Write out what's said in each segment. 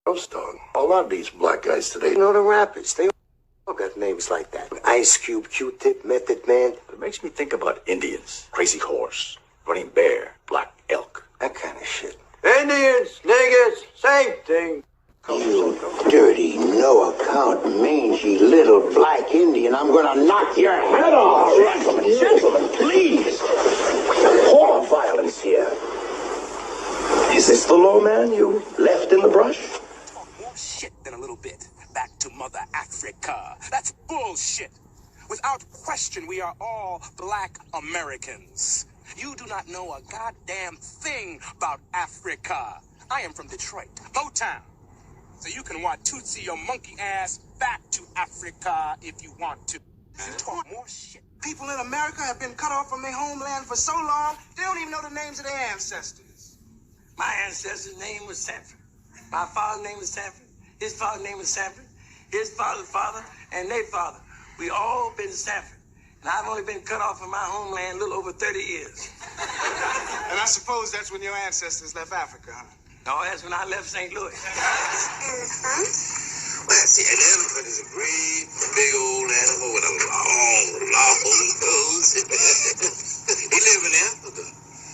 Ghost Dog. A lot of these black guys today, you know, the rappers, they all got names like that. Ice Cube, Q-Tip, Method Man. It makes me think about Indians. Crazy Horse, Running Bear, Black Elk. That kind of shit. Indians, niggas, same thing. You dirty, no-account, mangy little black Indian. I'm gonna knock your head off. Gentlemen, please. More violence here. Is this the lawman you left in the brush? Talk more shit than a little bit. Back to Mother Africa. That's bullshit. Without question, we are all black Americans. You do not know a goddamn thing about Africa. I am from Detroit, Motown. So you can want Tootsie your monkey ass back to Africa if you want to. You talk more shit. People in America have been cut off from their homeland for so long, they don't even know the names of their ancestors. My ancestor's name was Sanford. My father's name was Sanford. His father's name was Sanford. His father's father and their father. We all been Sanford. And I've only been cut off from my homeland a little over 30 years. And I suppose that's when your ancestors left Africa, huh? No, that's when I left St. Louis. Well, see, an elephant is a great, big old animal with a long nose. He live in Africa.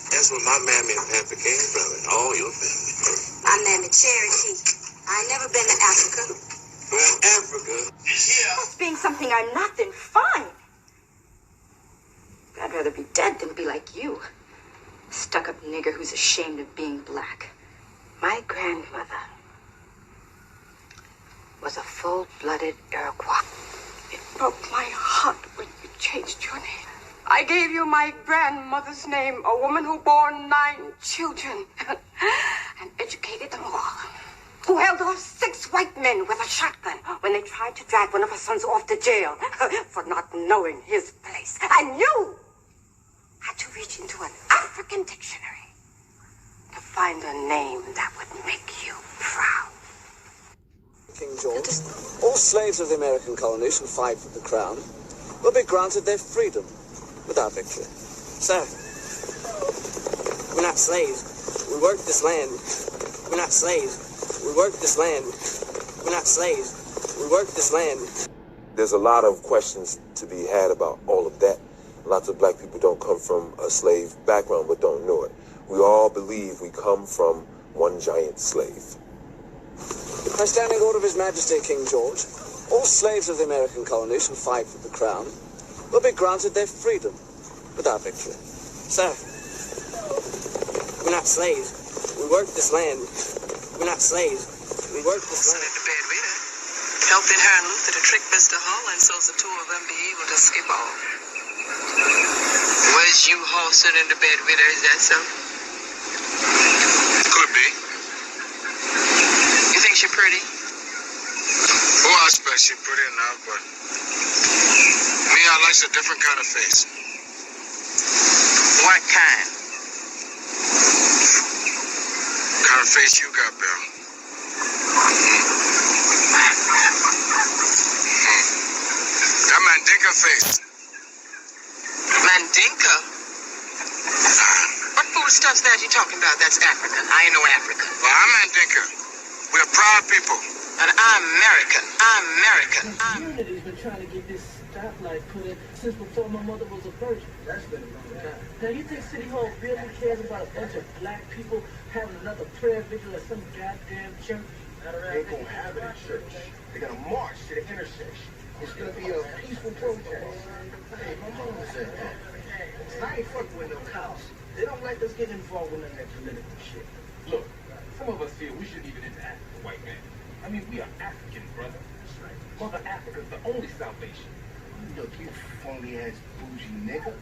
That's where my mammy and pappy came from, and all your family. My name is Cherokee. I ain't never been to Africa. Well, Africa is here. Being something I'm not, then fine. I'd rather be dead than be like you. A stuck-up nigger who's ashamed of being black. My grandmother was a full-blooded Iroquois. It broke my heart when you changed your name. I gave you my grandmother's name, a woman who bore 9 children and educated them all. Who held off 6 white men with a shotgun when they tried to drag one of her sons off to jail for not knowing his place. And you had to reach into an African dictionary to find a name that would make you proud. King George, all slaves of the American colonies who fight for the crown will be granted their freedom without victory. Sir, we're not slaves. We work this land. We're not slaves. We work this land. We're not slaves. We work this land. There's a lot of questions to be had about all of that. Lots of black people don't come from a slave background but don't know it. We all believe we come from one giant slave. By standing order of His Majesty King George, all slaves of the American colonies who fight for the crown will be granted their freedom without victory. Sir, we're not slaves. We work this land. We're not slaves. We work this land. The bedwetter, helping her and Luther to trick Mr. Holland so the two of them be able to skip off. Was you Halston and the bedwetter, is that so? Could be. You think she's pretty? Oh, I expect she's pretty enough, but me, I like a different kind of face. What kind? Kind of face you got, Bill. That Mandinka face. Mandinka? What foodstuffs that you talking about? That's African. I ain't no African. Well, I'm Mandinka. We're proud people. And I'm American. I'm American. Community's been trying to get this stoplight put in since before my mother was a virgin. That's been a long time. Now, you think City Hall really cares about a bunch of black people having another prayer vigil at some goddamn church? They ain't gonna have it in church. They're gonna march to the intersection. It's gonna be a peaceful protest. Hey, my mama said that. I ain't fucking with no cops. They don't like us getting involved with none of that political shit. Look, some of us feel we shouldn't even interact with the white man. I mean, we are African, brother. That's right. Mother Africa's the only salvation. Look, you phony ass bougie nigga.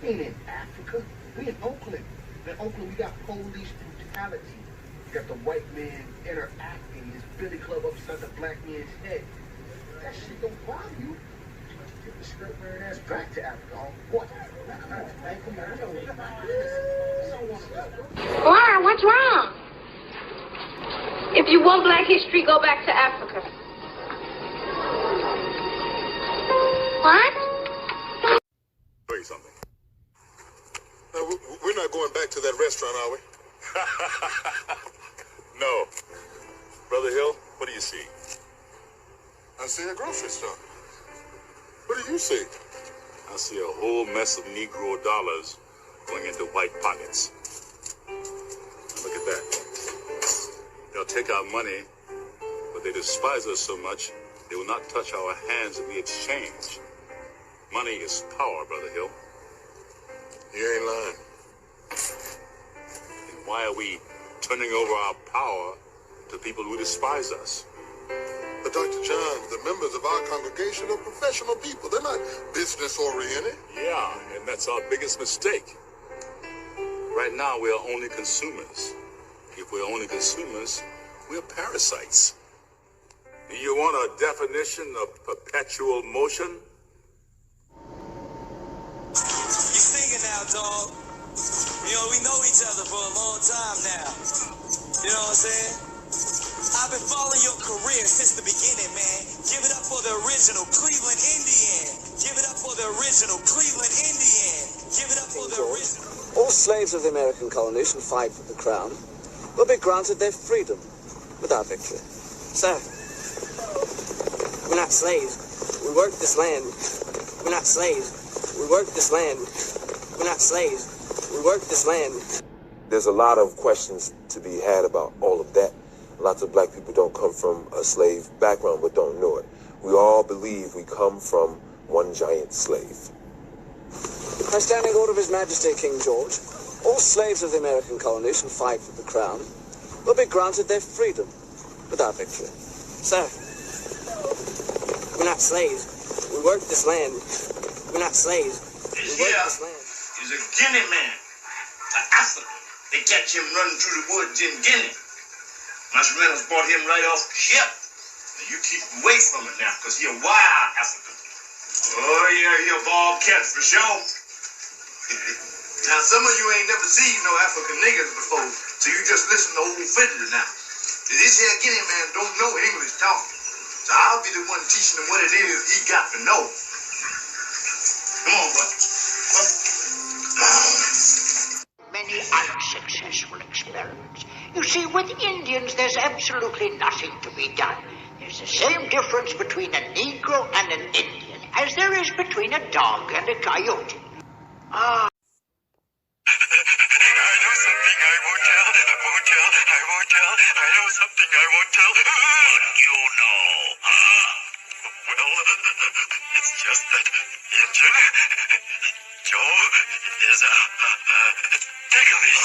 We ain't in Africa. We in Oakland. In Oakland, we got police brutality. We got the white man interacting his billy club upside the black man's head. That shit don't bother you. Get the skirt wearing ass back to Africa. On what? Laura, what's wrong? If you want black history, go back to Africa. What? Tell you something. We're not going back to that restaurant, are we? No. Brother Hill, see a grocery store. What do you see? I see a whole mess of Negro dollars going into white pockets. Now look at that. They'll take our money, but they despise us so much, they will not touch our hands in the exchange. Money is power, Brother Hill. You ain't lying. And why are we turning over our power to people who despise us? But Dr. John, the members of our congregation are professional people. They're not business-oriented. Yeah, and that's our biggest mistake. Right now, we are only consumers. If we're only consumers, we're parasites. Do you want a definition of perpetual motion? You singing now, dog. You know, we know each other for a long time now. You know what I'm saying? I've been following your career since the beginning, man. Give it up for the original Cleveland Indian. Give it up for the original Cleveland Indian. Give it up for the original. All slaves of the American colonies who fight for the crown will be granted their freedom without victory. Sir, we're not slaves. We work this land. We're not slaves. We work this land. We're not slaves. We work this land. There's a lot of questions to be had about all of that. Lots of black people don't come from a slave background but don't know it. We all believe we come from one giant slave. By standing order of His Majesty King George, all slaves of the American colonies who fight for the crown will be granted their freedom without victory. Sir, we're not slaves. We work this land. We're not slaves. This here is a Guinea man, an African. They catch him running through the woods in Guinea. My Reynolds brought him right off the ship. Now you keep away from him now, because he a wild African. Oh, yeah, he a bald cat for sure. Now, some of you ain't never seen no African niggas before, so you just listen to old Fiddler now. This here Guinea man don't know English talking, so I'll be the one teaching him what it is he got to know. Come on, bud. Many unsuccessful experiments. You see, with Indians, there's absolutely nothing to be done. There's the same difference between a Negro and an Indian as there is between a dog and a coyote. Ah. Something I won't tell. What you know? Well, it's just that Injun Joe is a ticklish.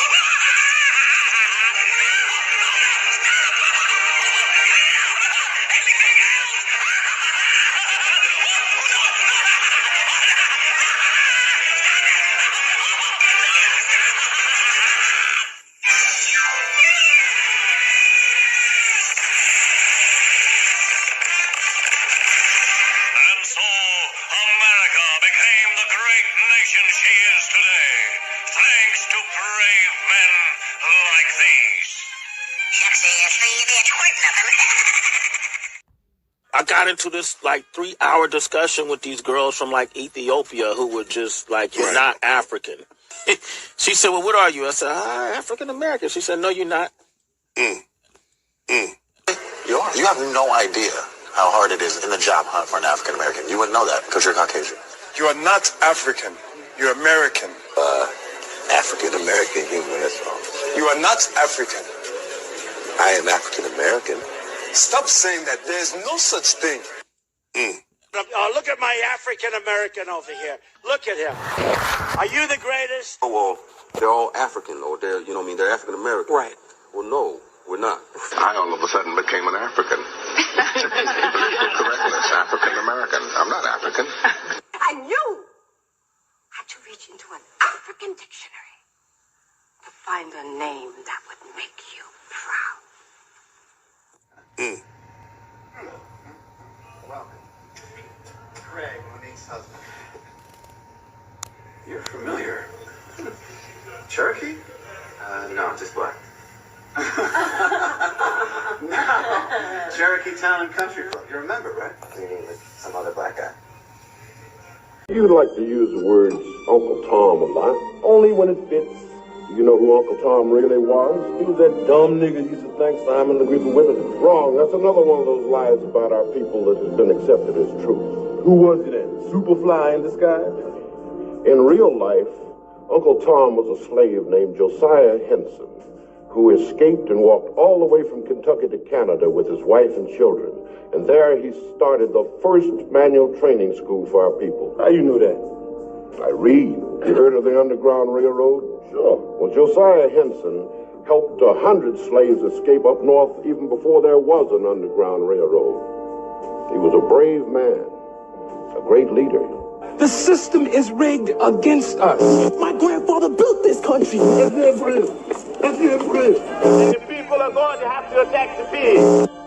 I got into this like 3-hour discussion with these girls from like Ethiopia who were just like, you're not African. She said, well, what are you? I said, African American. She said, no, you're not. You are. You have no idea how hard it is in the job hunt for an African American. You wouldn't know that because you're Caucasian. You are not African. You're American. African American human, that's all. You are not African. I am African American. Stop saying that. There's no such thing. Look at my African American over here. Look at him. Are you the greatest? Oh, well, they're all African, or they're, you know what I mean, they're African American. Right. Well, no, we're not. I all of a sudden became an African. Correctness, African American. I'm not African. And you had to reach into an African dictionary to find a name that would make you proud. Welcome. Craig, Monique's husband. You're familiar. Cherokee? No, just black. No. Cherokee Town and Country Club. You remember, right? Meaning with some other black guy. You like to use the words Uncle Tom a lot, only when it fits You know who Uncle Tom really was? He was that dumb nigga who used to think Simon Legree for women. Wrong. That's another one of those lies about our people that has been accepted as truth. Who was he then? Superfly in disguise? In real life, Uncle Tom was a slave named Josiah Henson, who escaped and walked all the way from Kentucky to Canada with his wife and children. And there he started the first manual training school for our people. How you knew that? I read. You heard of the Underground Railroad? Sure. Well, Josiah Henson helped 100 slaves escape up north even before there was an Underground Railroad. He was a brave man, a great leader. The system is rigged against us. My grandfather built this country. And the people are going to have to attack the pigs.